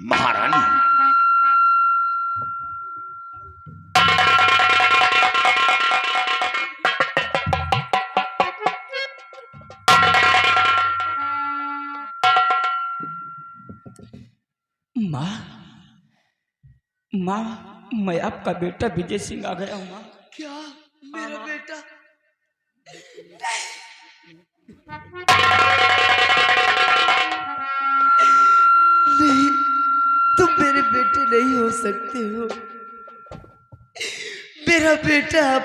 महारानी, माँ, माँ, मैं आपका बेटा विजय सिंह आ गया हूँ माँ। क्या मेरा बेटा? नहीं, तुम मेरे बेटे नहीं हो सकते हो। मेरा बेटा अब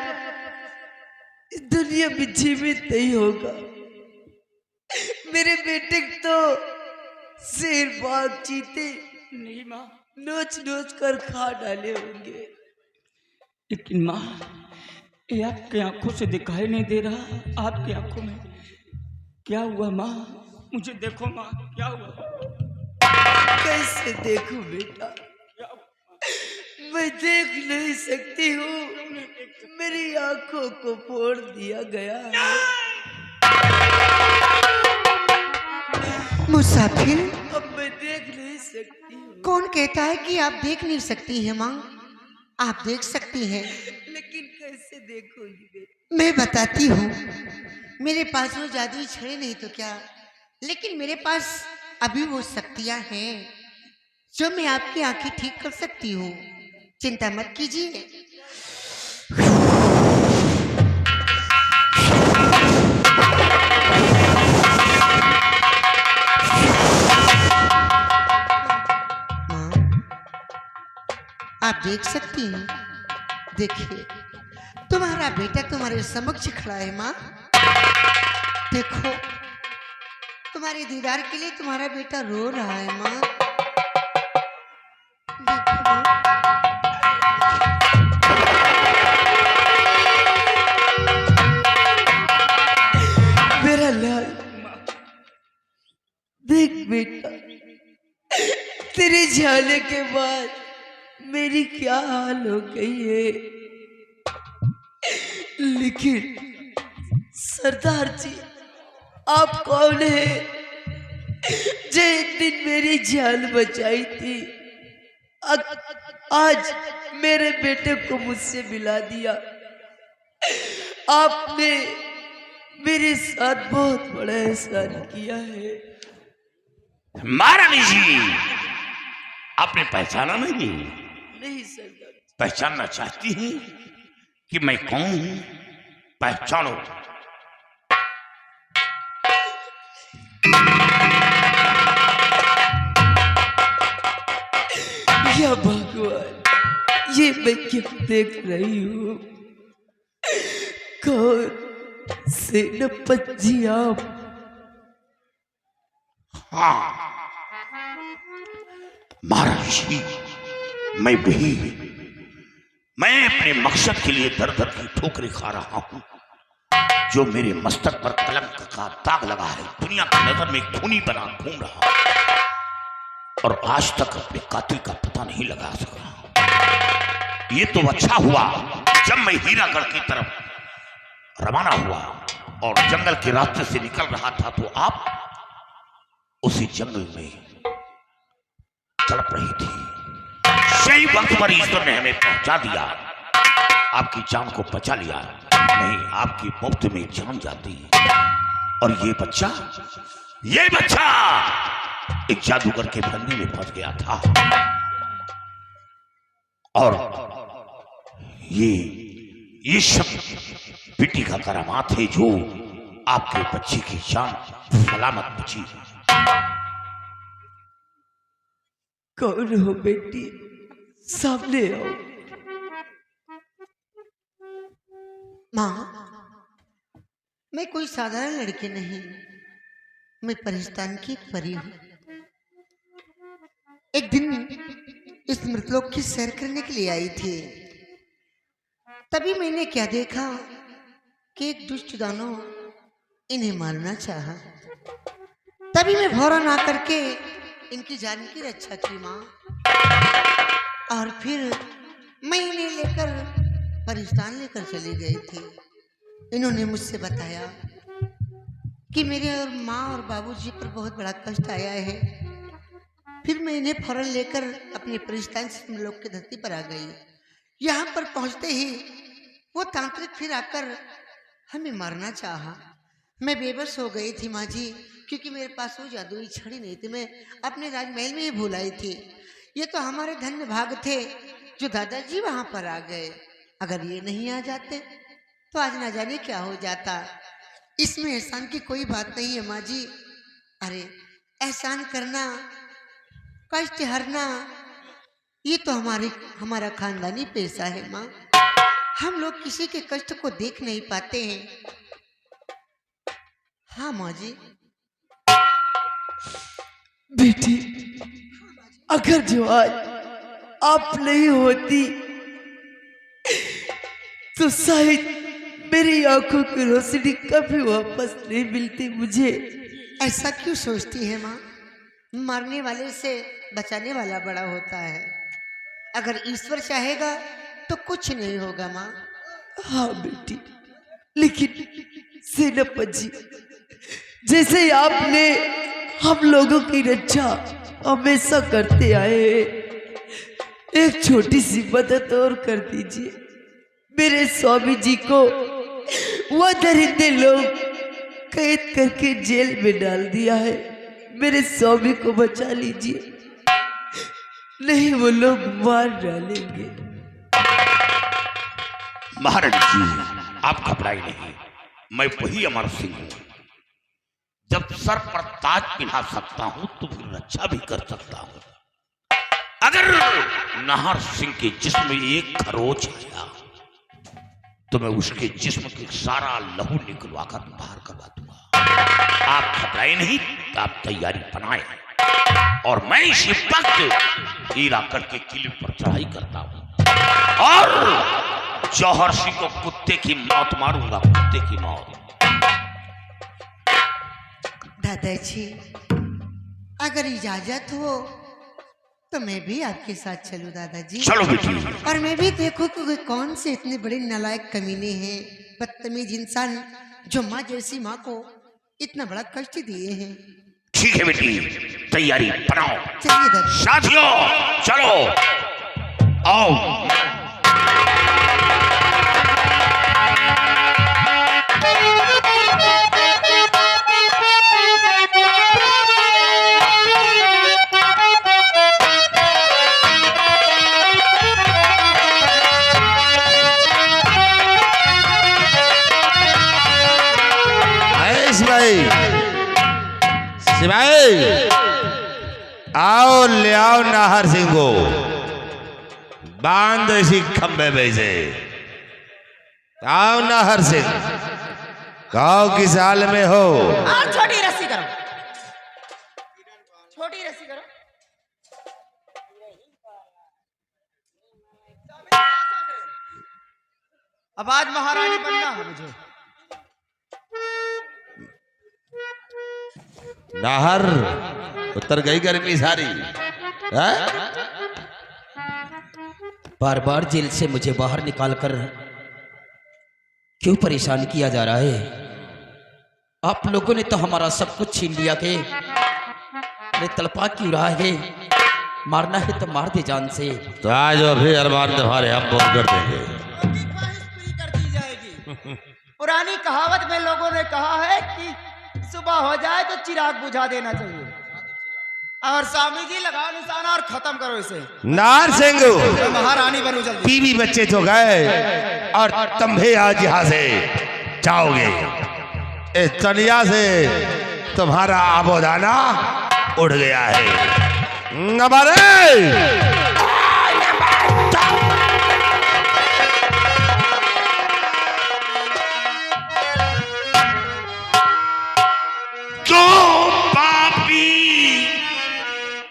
इस दुनिया में जीवित नहीं होगा। मेरे बेटे तो शेर बाघ चीते नहीं माँ, नोच नोच कर खा डाले होंगे। लेकिन माँ, ये आपकी आंखों से दिखाई नहीं दे रहा। आपकी आंखों में क्या हुआ माँ? मुझे देखो माँ, क्या हुआ? कैसे देखूं बेटा? क्या हुआ? मैं देख नहीं सकती हूँ। मेरी आंखों को फोड़ दिया गया है। मुसाफिर, अब मैं देख नहीं सकती हूँ। कौन कहता है कि आप देख नहीं सकती हैं माँ? आप देख सकती हैं। लेकिन कैसे देखूंगी बेटा? मैं बताती हूँ। मेरे पास वो जादुई छड़े नहीं तो क्या, लेकिन मेरे पास अभी वो शक्तियाँ हैं जो मैं आपकी आंखें ठीक कर सकती हूँ। चिंता मत कीजिए। माँ, आप देख सकती हैं। देखिए, तुम्हारा बेटा तुम्हारे समक्ष खड़ा है माँ। देखो, तुम्हारे दीदार के लिए तुम्हारा बेटा रो रहा है माँ। देखो माँ। मेरा लाल, देख बेटा, तेरे जाने के बाद मेरी क्या हाल हो गई है। लेकिन सरदार जी, आप कौन है जो एक दिन मेरी जान बचाई थी? आज मेरे बेटे को मुझसे मिला दिया। आपने मेरे साथ बहुत बड़ा एहसान किया है। महारानी जी, आपने पहचाना नहीं? नहीं सरदार जी। पहचानना चाहती हैं कि मैं कौन हूं? पहचानो। या भगवान, ये मैं क्या देख रही हूँ? कौन सेनापति जी आप? हाँ महाराज जी, मैं वही, मैं अपने मकसद के लिए दर दर की ठोकरें खा रहा हूं। जो मेरे मस्तक पर कलंक का दाग लगा है, दुनिया की नजर में एक खूनी बना घूम रहा और आज तक अपने कातिल का पता नहीं लगा सका। ये तो अच्छा हुआ जब मैं हीरागढ़ की तरफ रवाना हुआ और जंगल के रास्ते से निकल रहा था तो आप उसी जंगल में तड़प रही थी। सही वक्त पर ईश्वर ने हमें पहुंचा दिया, आपकी जान को बचा लिया। नहीं, आपकी मुफ्त में जान जाती। और ये बच्चा एक जादूगर के फंदे में फंस गया था और ये सब बेटी का करामात है जो आपके बच्चे की जान सलामत बची। कौन हो बेटी? सामने आओ। माँ, मैं कोई साधारण लड़की नहीं, मैं परिस्तान की एक परी हूँ। एक दिन इस मृतलोक की सैर करने के लिए आई थी। तभी मैंने क्या देखा कि एक दुष्ट दानव इन्हें मारना चाहा। तभी मैं फौरन आकर के इनकी जान की रक्षा की माँ। और फिर मैं इन्हें लेकर परिस्तान लेकर चली गई थी। इन्होंने मुझसे बताया कि मेरे और माँ और बाबूजी पर बहुत बड़ा कष्ट आया है। फिर मैं इन्हें फौरन लेकर अपने परिस्थान से तुम लोग की धरती पर आ गई। यहाँ पर पहुँचते ही वो तांत्रिक फिर आकर हमें मारना चाहा। मैं बेबस हो गई थी माँ जी, क्योंकि मेरे पास वो जादुई छड़ी नहीं थी। मैं अपने राजमहल में ही भूल आई थी। ये तो हमारे धन्य भाग थे जो दादाजी वहाँ पर आ गए। अगर ये नहीं आ जाते तो आज ना जाने क्या हो जाता। इसमें एहसान की कोई बात नहीं है माँ जी। अरे एहसान करना, कष्ट हरना, ये तो हमारा खानदानी पेशा है माँ। हम लोग किसी के कष्ट को देख नहीं पाते हैं। हाँ माँ जी। बेटी, अगर जो आज आप नहीं होती तो शायद मेरी आंखों की रोशनी कभी वापस नहीं मिलती मुझे। ऐसा क्यों सोचती है माँ? मारने वाले से बचाने वाला बड़ा होता है। अगर ईश्वर चाहेगा तो कुछ नहीं होगा माँ। हाँ बेटी, लेकिन सेनापति जी, जैसे आपने हम लोगों की रक्षा हमेशा करते आए, एक छोटी सी मदद और कर दीजिए। मेरे स्वामी जी को वह दरिंदे लोग कैद करके जेल में डाल दिया है। मेरे स्वामी को बचा लीजिए, नहीं वो लोग मार डालेंगे। महारानी जी, आप घबराई नहीं, मैं वही अमर सिंह हूं। जब सर पर ताज पहना सकता हूं तो फिर रक्षा भी कर सकता हूं। अगर नाहर सिंह के जिस्म में एक खरोच आया तो मैं उसके जिस्म के सारा लहू निकलवाकर बाहर करवा दूंगा। आप घबराए नहीं, आप तैयारी बनाए और मैं इसी वक्त हीरा करके किले पर चढ़ाई करता हूं और जौहर सिंह को कुत्ते की मौत मारूंगा, कुत्ते की मौत। दादाजी, अगर इजाजत हो तो मैं भी आपके साथ चलूं दादाजी। चलो बेटी। और मैं भी देखूं कि कौन से इतने बड़े नालायक कमीने हैं, बदतमीज इंसान, जो माँ जैसी माँ को इतना बड़ा कष्ट दिए हैं। ठीक है बेटी, तैयारी बनाओ। चलिए दादा। साथियों चलो, आओ। सिपाही, आओ ले आओ नाहर सिंह को, बांध इसी खंबे में से। आओ नाहर सिंह, कहो किस हाल में हो? और छोटी रस्सी करो, छोटी रस्सी करो। अब आज महारानी बनना है मुझे। नाहर उतर गई गर्मी सारी। बार बार जेल से मुझे बाहर निकालकर क्यों परेशान किया जा रहा है? आप लोगों ने तो हमारा सब कुछ छीन लिया के अरे तड़पा क्यों रहा है? मारना है तो मार दे जान से। तो आज अभी अरमान तुम्हारे हम बोल कर देंगे। ख्वाहिश पूरी कर दी जाएगी। पुरानी कहावत में लोगों ने कहा है कि सुबह हो जाए तो चिराग बुझा देना चाहिए। और स्वामी जी लगाओ निशाना और खत्म करो इसे। नाहर सिंह, तो महारानी बनू जल्दी। बीवी बच्चे तो गए और तुम भी आज यहाँ से जाओगे। इस तनिया से तुम्हारा आबोदाना उड़ गया है। नबारे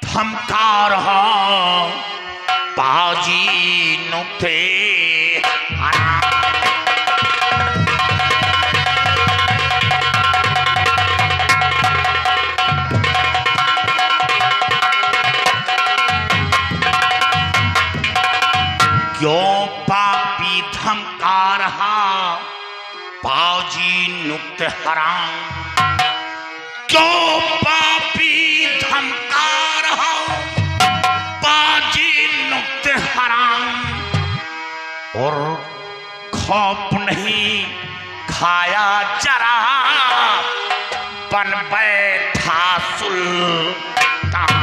धमका रहा बाजी नुक्ते क्यों पापी धमका रहा बाजी नुक्ते हराम, क्यों पापी धमका रहा और खौफ नहीं खाया जरा बन बैठा सुल्तान।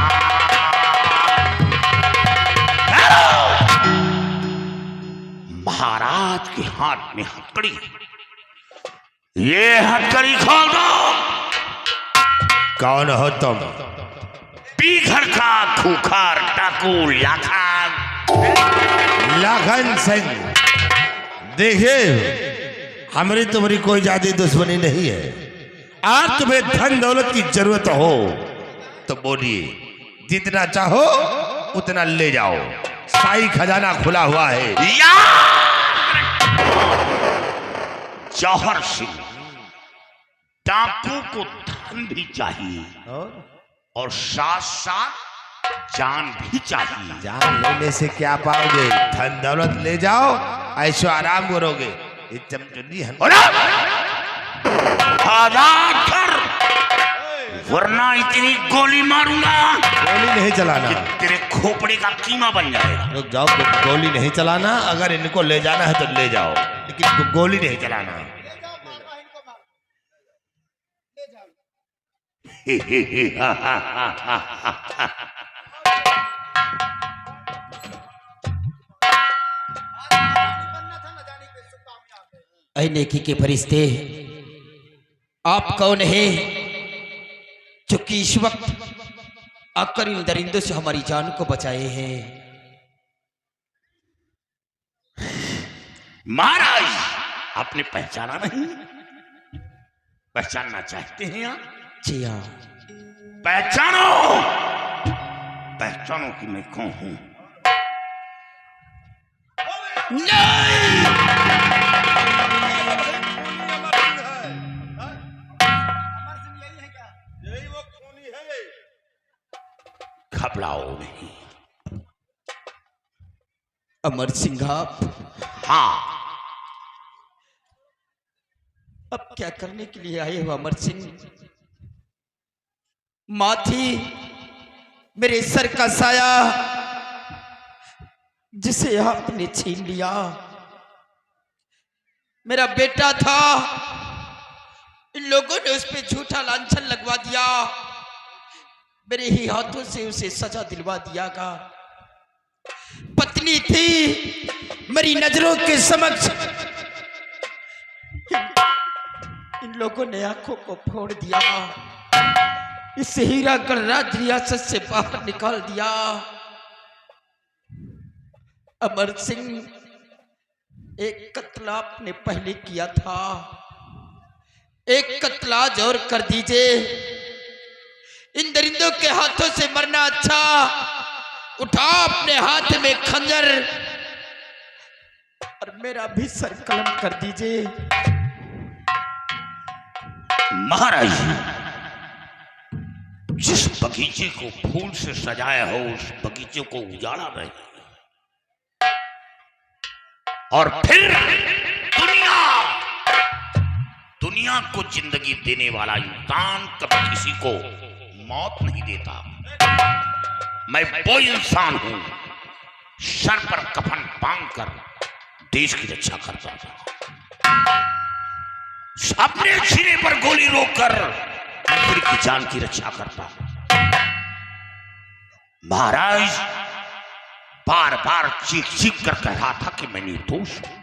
महाराज के हाथ में हथकड़ी, ये हथकड़ी खोल दो। कौन हो तुम? पीघर का खूखार डाकू लाखन सिंह। देखिए, हमारी तुम्हारी कोई ज्यादा दुश्मनी नहीं है। आज तुम्हें धन दौलत की जरूरत हो तो बोलिए, जितना चाहो उतना ले जाओ, शाही खजाना खुला हुआ है। जौहर सिंह, डाकू को धन भी चाहिए और साथ साथ जान भी चाहिए। जान लेने से क्या पाओगे? धन दौलत ले जाओ, ऐशो आराम करोगे। ये चमचुन्नी आजाद कर, वरना इतनी गोली मारूंगा गोली नहीं चलाना। कि तेरे खोपड़े का कीमा बन जाएगा। रुक जाओ, गोली नहीं चलाना। अगर इनको ले जाना है तो ले जाओ, लेकिन गोली नहीं चलाना। ऐ नेकी के फरिश्ते, आप कौन है जो कि इस वक्त आकर इन दरिंदों से हमारी जान को बचाए हैं? महाराज, आपने पहचाना नहीं? पहचानना चाहते हैं आप? जी हाँ। पहचानो, पहचानो कि मैं कौन हूं। घबराओ नहीं। अमर सिंह आप? हाँ। अब क्या करने के लिए आए हो अमर सिंह? माँ थी मेरे सर का साया, जिसे आपने छीन लिया। मेरा बेटा था, इन लोगों ने उस पे झूठा लांछन लगवा दिया। मेरे ही हाथों से उसे सजा दिलवा दिया का। पत्नी थी मेरी नजरों के समक्ष, इन लोगों ने आंखों को फोड़ दिया। इस हीरा गणराज रियासत से बाहर निकाल दिया। अमर सिंह, एक कत्ल आपने पहले किया था, एक कत्ल आज और कर दीजिए। इन दरिंदों के हाथों से मरना अच्छा। उठा अपने हाथ में खंजर और मेरा भी सर कलम कर दीजिए। महाराज, जिस बगीचे को फूल से सजाया हो उस बगीचे को उजाड़ा रहे, और फिर दुनिया को जिंदगी देने वाला इंसान कभी किसी को मौत नहीं देता। मैं वो इंसान हूं, सर पर कफन बांधकर देश की रक्षा करता था, अपने सीने पर गोली रोककर दूसरे की जान की रक्षा करता। महाराज बार बार चीख चीख कर कह रहा था कि मैं निर्दोष हूं,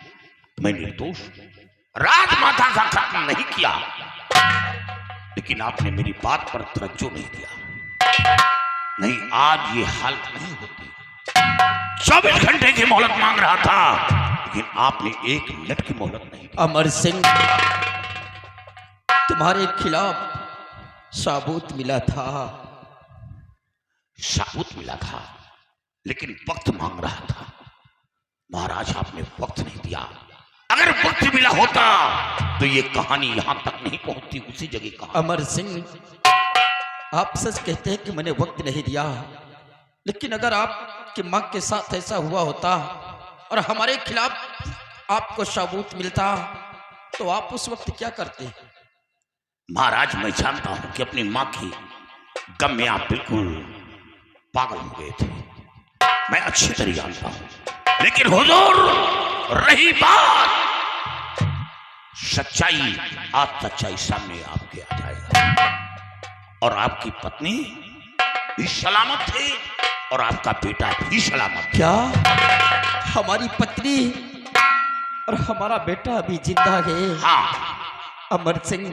मैं निर्दोष हूं, राजमाता का खत्म नहीं किया, लेकिन आपने मेरी बात पर तवज्जो नहीं दिया। नहीं, आज ये हालत नहीं होती। 24 घंटे की मोहलत मांग रहा था, लेकिन आपने 1 मिनट की मोहलत नहीं दी। अमर सिंह, तुम्हारे खिलाफ साबूत मिला था। साबूत मिला था, लेकिन वक्त मांग रहा था। महाराज, आपने वक्त नहीं दिया। अगर वक्त मिला होता तो ये कहानी यहां तक नहीं पहुंचती, उसी जगह कहानी। अमर सिंह, आप सच कहते हैं कि मैंने वक्त नहीं दिया, लेकिन अगर आपकी मां के साथ ऐसा हुआ होता और हमारे खिलाफ आपको सबूत मिलता तो आप उस वक्त क्या करते? महाराज, मैं जानता हूं कि अपनी मां की गम में आप बिल्कुल पागल हो गए थे, मैं अच्छी तरह जानता हूं, लेकिन हुजूर रही बात सच्चाई, आज सच्चाई सामने आपके आ जाएगा। और आपकी पत्नी भी सलामत है और आपका बेटा भी सलामत। क्या हमारी पत्नी और हमारा बेटा अभी जिंदा है? हाँ, अमर सिंह,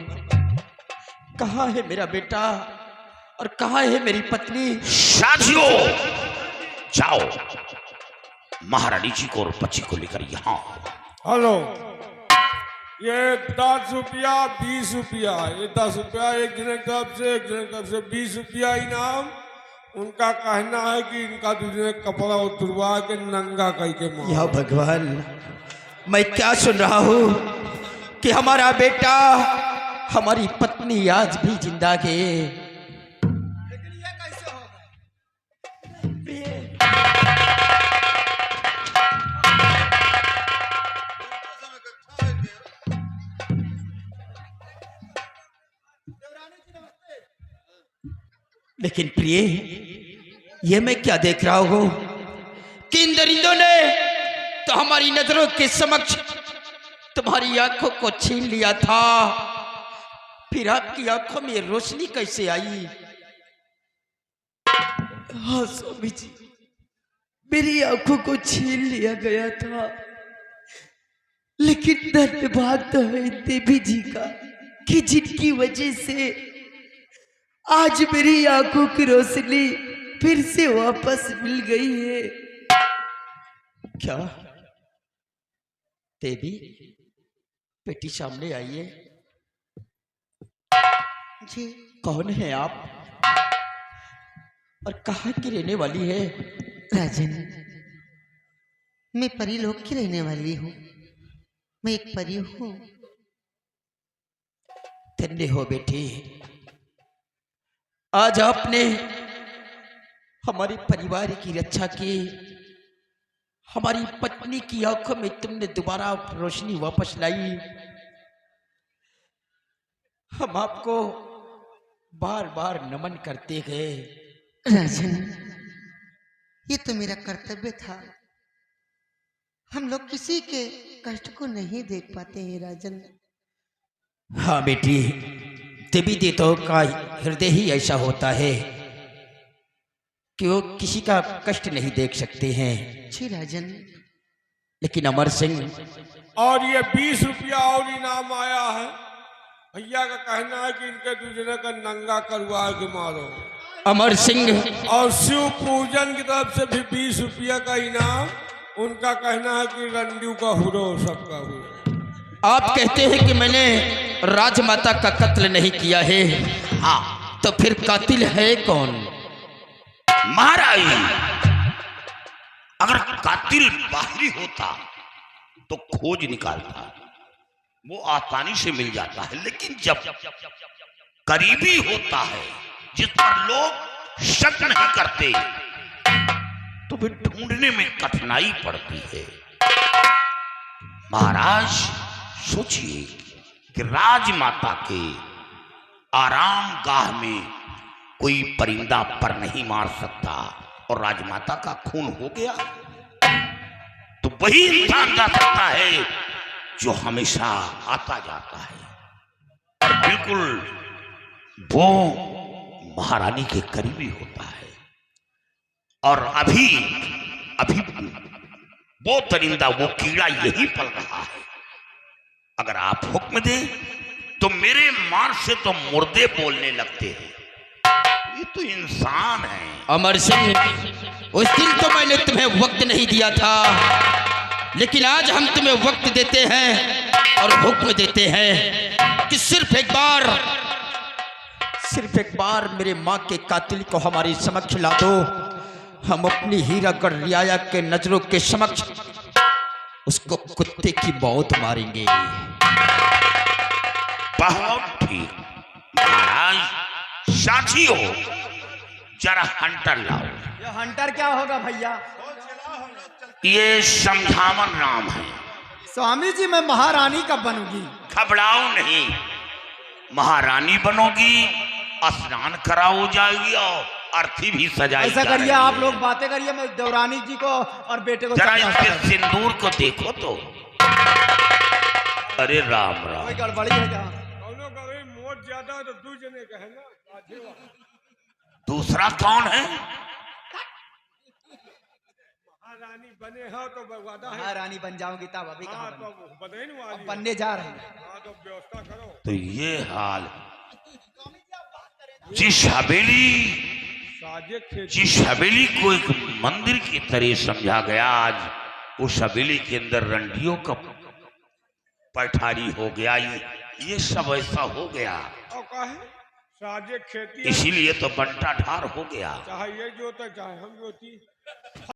कहाँ है मेरा बेटा और कहाँ है मेरी पत्नी? साथियों, जाओ महारानी जी को और बच्ची को लेकर यहाँ। हेलो, ये 10 रुपया 20 रुपया, ये 10 रुपया एक जने तरफ से, एक जने तरफ से 20 रुपया इनाम। उनका कहना है कि इनका दूसरे कपड़ा उतरवा के नंगा करके मारो। या भगवान, मैं क्या सुन रहा हूँ कि हमारा बेटा हमारी पत्नी आज भी जिंदा है। लेकिन प्रिय, ये मैं क्या देख रहा हूं कि इन दरिंदों ने तो हमारी नजरों के समक्ष तुम्हारी आंखों को छीन लिया था, फिर आपकी आंखों में रोशनी कैसे आई? हाँ स्वामी जी, मेरी आंखों को छीन लिया गया था, लेकिन धन्यवाद तो है देवी जी का कि जिनकी वजह से आज मेरी आंखों की रोशनी फिर से वापस मिल गई है। क्या देवी, बेटी सामने आइए। जी, कौन है आप और कहाँ की रहने वाली है? राजन, मैं परीलोक की रहने वाली हूँ। मैं एक परी हूँ। धन्य हो बेटी, आज आपने हमारे परिवार की रक्षा की, हमारी पत्नी की आंखों में तुमने दोबारा रोशनी वापस लाई। हम आपको बार बार नमन करते गए। राजन, ये तो मेरा कर्तव्य था। हम लोग किसी के कष्ट को नहीं देख पाते हैं राजन। हाँ बेटी, देवी देवताओं का हृदय ही ऐसा होता है कि वो किसी का कष्ट नहीं देख सकते हैं। जी राजन। लेकिन अमर सिंह, और ये 20 रुपया और इनाम आया है। भैया का कहना है कि इनके दूसरे का नंगा करवा के मारो। अमर सिंह, और शिव पूजन की तरफ से भी 20 रुपया का इनाम। उनका कहना है कि रंडू का हुरो सबका हुरो। आप कहते हैं कि मैंने राजमाता का कत्ल नहीं किया है, हाँ, तो फिर कातिल है कौन? महाराज, अगर कातिल बाहरी होता तो खोज निकालता, वो आसानी से मिल जाता है। लेकिन जब करीबी होता है, जिस पर लोग शक नहीं करते, तो फिर ढूंढने में कठिनाई पड़ती है। महाराज, सोचिए कि राजमाता के आराम गाह में कोई परिंदा पर नहीं मार सकता, और राजमाता का खून हो गया तो वही इंसान जा सकता है जो हमेशा आता जाता है, और बिल्कुल वो महारानी के करीबी होता है। और अभी अभी वो परिंदा, वो कीड़ा यही पल रहा है। अगर आप हुक्म दें तो मेरे मार से तो मुर्दे बोलने लगते हैं। ये तो इंसान है। अमर सिंह, उस दिन तो मैंने तुम्हें वक्त नहीं दिया था, लेकिन आज हम तुम्हें वक्त देते हैं और हुक्म देते हैं कि सिर्फ एक बार मेरे माँ के कातिल को हमारे समक्ष ला दो। हम अपनी हीरागढ़ रियाया के नजरों के समक्ष उसको कुत्ते की मौत मारेंगे। बहुत ठीक महाराज। साथी हो, जरा हंटर लाओ। ये हंटर क्या होगा भैया? ये समझावन नाम है। स्वामी जी, मैं महारानी कब बनूंगी? घबराओ नहीं, महारानी बनोगी, स्नान कराओ जाएगी और अर्थी भी सजाई ऐसा जा करिए, रही आप है। लोग बातें करिए, मैं देवरानी जी को और बेटे को जरा चल इसके जाता हूं। सिंदूर को देखो तो। अरे राम राम। कोई गड़बड़ी है क्या? दोनों का भाई मोट ज्यादा है तो दू जने का है ना, आधे वाला। दूसरा कौन है? महारानी बने हो तो वादा है। महारानी बन जाऊंगी तब, अभी कहाँ हाँ बनी? तो बने ही वाली अब है। बनने जा रही है। हाँ तो व्यवस्था करो। तो ये हाल, जिस हवेली जिस हवेली को एक मंदिर की तरह समझा गया, आज उस हवेली के अंदर रंडियों का पठारी हो गया। ये सब ऐसा हो गया, और काहे साजे खेती है, इसीलिए तो बंटा ढार हो गया। चाहे ये जोते चाहे हम जोती।